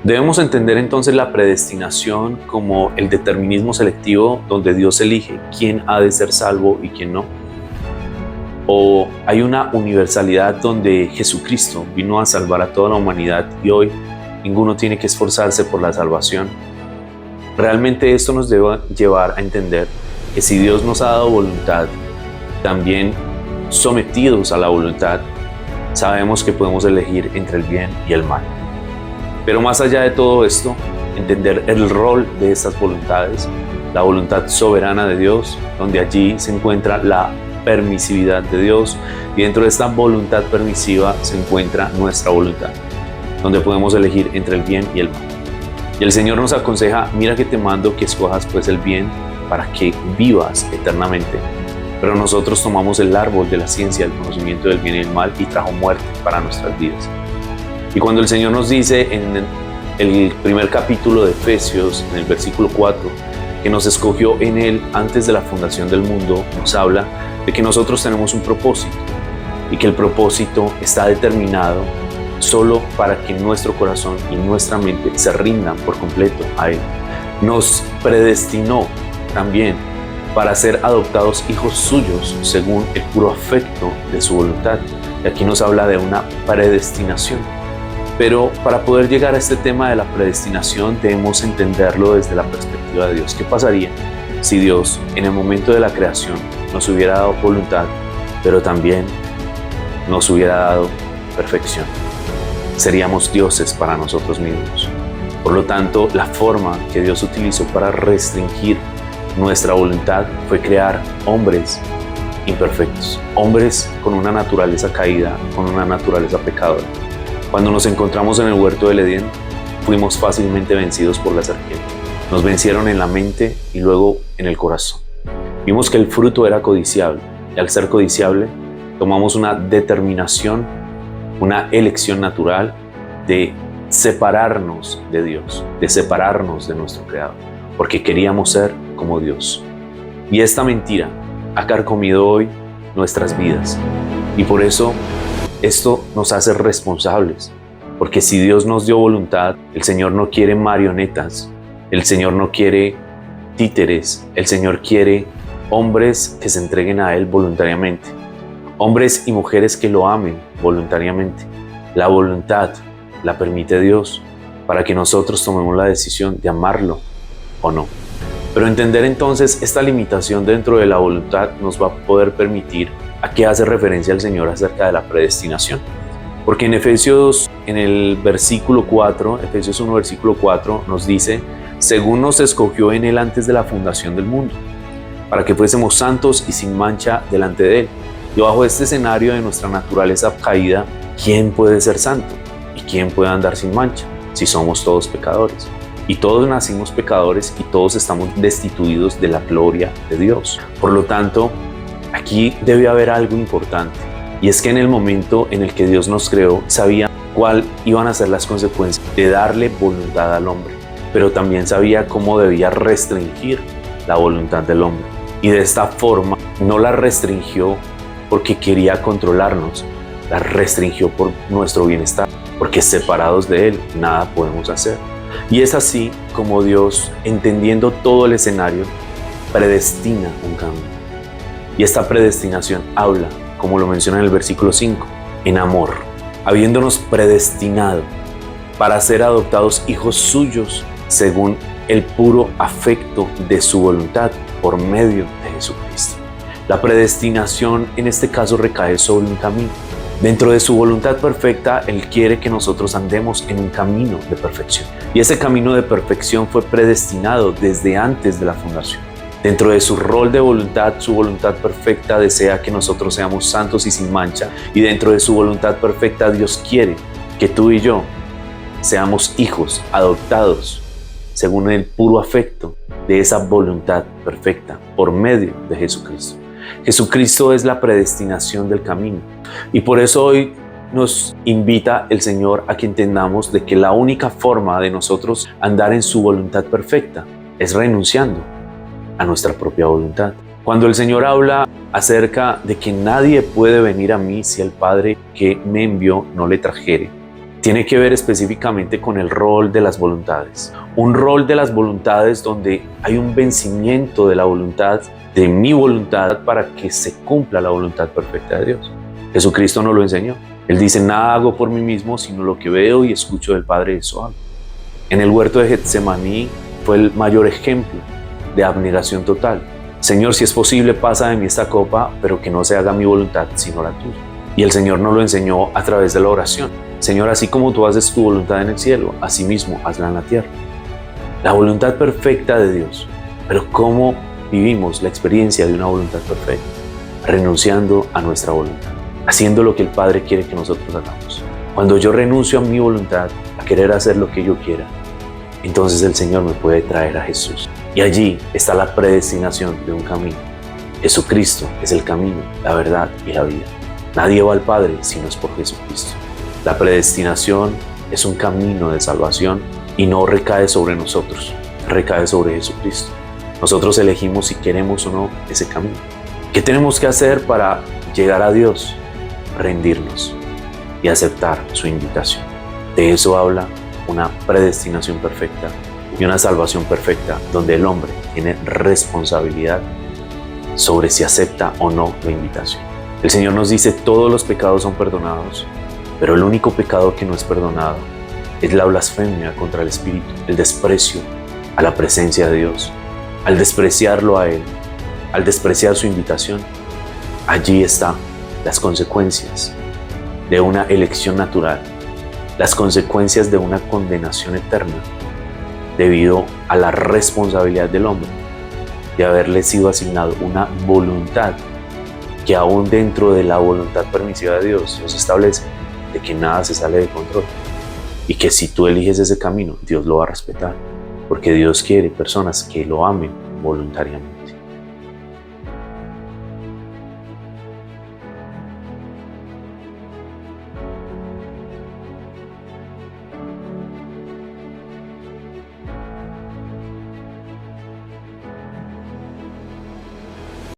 Debemos entender entonces la predestinación como el determinismo selectivo donde Dios elige quién ha de ser salvo y quién no. O hay una universalidad donde Jesucristo vino a salvar a toda la humanidad y hoy ninguno tiene que esforzarse por la salvación. Realmente esto nos debe llevar a entender que si Dios nos ha dado voluntad, también sometidos a la voluntad, sabemos que podemos elegir entre el bien y el mal. Pero más allá de todo esto, entender el rol de estas voluntades, la voluntad soberana de Dios, donde allí se encuentra la permisividad de Dios y dentro de esta voluntad permisiva se encuentra nuestra voluntad, donde podemos elegir entre el bien y el mal. Y el Señor nos aconseja, mira que te mando que escojas pues el bien para que vivas eternamente. Pero nosotros tomamos el árbol de la ciencia, el conocimiento del bien y el mal y trajo muerte para nuestras vidas. Y cuando el Señor nos dice en el primer capítulo de Efesios, en el versículo 4, que nos escogió en Él antes de la fundación del mundo, nos habla de que nosotros tenemos un propósito y que el propósito está determinado solo para que nuestro corazón y nuestra mente se rindan por completo a Él. Nos predestinó también para ser adoptados hijos suyos según el puro afecto de su voluntad. Y aquí nos habla de una predestinación. Pero para poder llegar a este tema de la predestinación debemos entenderlo desde la perspectiva de Dios. ¿Qué pasaría si Dios en el momento de la creación nos hubiera dado voluntad, pero también nos hubiera dado perfección? Seríamos dioses para nosotros mismos. Por lo tanto, la forma que Dios utilizó para restringir nuestra voluntad fue crear hombres imperfectos, hombres con una naturaleza caída, con una naturaleza pecadora. Cuando nos encontramos en el huerto del Edén, fuimos fácilmente vencidos por la serpiente. Nos vencieron en la mente y luego en el corazón. Vimos que el fruto era codiciable y al ser codiciable tomamos una determinación, una elección natural de separarnos de Dios, de separarnos de nuestro Creador, porque queríamos ser como Dios. Y esta mentira ha carcomido hoy nuestras vidas y por eso esto nos hace responsables, porque si Dios nos dio voluntad, el Señor no quiere marionetas, el Señor no quiere títeres, el Señor quiere hombres que se entreguen a Él voluntariamente, hombres y mujeres que lo amen voluntariamente. La voluntad la permite Dios para que nosotros tomemos la decisión de amarlo o no. Pero entender entonces esta limitación dentro de la voluntad nos va a poder permitir a qué hace referencia el Señor acerca de la predestinación. Porque en Efesios, en el versículo 4, Efesios 1, versículo 4, nos dice, según nos escogió en Él antes de la fundación del mundo, para que fuésemos santos y sin mancha delante de Él. Y bajo este escenario de nuestra naturaleza caída, ¿quién puede ser santo? ¿Y quién puede andar sin mancha? Si somos todos pecadores. Y todos nacimos pecadores y todos estamos destituidos de la gloria de Dios. Por lo tanto, aquí debe haber algo importante, y es que en el momento en el que Dios nos creó, sabía cuál iban a ser las consecuencias de darle voluntad al hombre, pero también sabía cómo debía restringir la voluntad del hombre. Y de esta forma no la restringió porque quería controlarnos, la restringió por nuestro bienestar, porque separados de Él nada podemos hacer. Y es así como Dios, entendiendo todo el escenario, predestina un cambio. Y esta predestinación habla, como lo menciona en el versículo 5, en amor, habiéndonos predestinado para ser adoptados hijos suyos según el puro afecto de su voluntad por medio de Jesucristo. La predestinación en este caso recae sobre un camino. Dentro de su voluntad perfecta, Él quiere que nosotros andemos en un camino de perfección. Y ese camino de perfección fue predestinado desde antes de la fundación. Dentro de su rol de voluntad, su voluntad perfecta desea que nosotros seamos santos y sin mancha. Y dentro de su voluntad perfecta, Dios quiere que tú y yo seamos hijos adoptados según el puro afecto de esa voluntad perfecta por medio de Jesucristo. Jesucristo es la predestinación del camino. Y por eso hoy nos invita el Señor a que entendamos de que la única forma de nosotros andar en su voluntad perfecta es renunciando a nuestra propia voluntad. Cuando el Señor habla acerca de que nadie puede venir a mí si el Padre que me envió no le trajere, tiene que ver específicamente con el rol de las voluntades. Un rol de las voluntades donde hay un vencimiento de la voluntad, de mi voluntad, para que se cumpla la voluntad perfecta de Dios. Jesucristo nos lo enseñó. Él dice, nada hago por mí mismo, sino lo que veo y escucho del Padre, eso hago. En el huerto de Getsemaní fue el mayor ejemplo de abnegación total. Señor, si es posible, pasa de mí esta copa, pero que no se haga mi voluntad, sino la tuya. Y el Señor nos lo enseñó a través de la oración. Señor, así como tú haces tu voluntad en el cielo, así mismo hazla en la tierra. La voluntad perfecta de Dios. Pero ¿cómo vivimos la experiencia de una voluntad perfecta? Renunciando a nuestra voluntad, haciendo lo que el Padre quiere que nosotros hagamos. Cuando yo renuncio a mi voluntad, a querer hacer lo que yo quiera, entonces el Señor me puede traer a Jesús. Y allí está la predestinación de un camino. Jesucristo es el camino, la verdad y la vida. Nadie va al Padre si no es por Jesucristo. La predestinación es un camino de salvación y no recae sobre nosotros, recae sobre Jesucristo. Nosotros elegimos si queremos o no ese camino. ¿Qué tenemos que hacer para llegar a Dios? Rendirnos y aceptar su invitación. De eso habla una predestinación perfecta y una salvación perfecta, donde el hombre tiene responsabilidad sobre si acepta o no la invitación. El Señor nos dice, todos los pecados son perdonados, pero el único pecado que no es perdonado es la blasfemia contra el Espíritu, el desprecio a la presencia de Dios. Al despreciarlo a Él, al despreciar su invitación, allí están las consecuencias de una elección natural, las consecuencias de una condenación eterna, debido a la responsabilidad del hombre de haberle sido asignado una voluntad que aún dentro de la voluntad permisiva de Dios establece de que nada se sale de control y que si tú eliges ese camino, Dios lo va a respetar, porque Dios quiere personas que lo amen voluntariamente.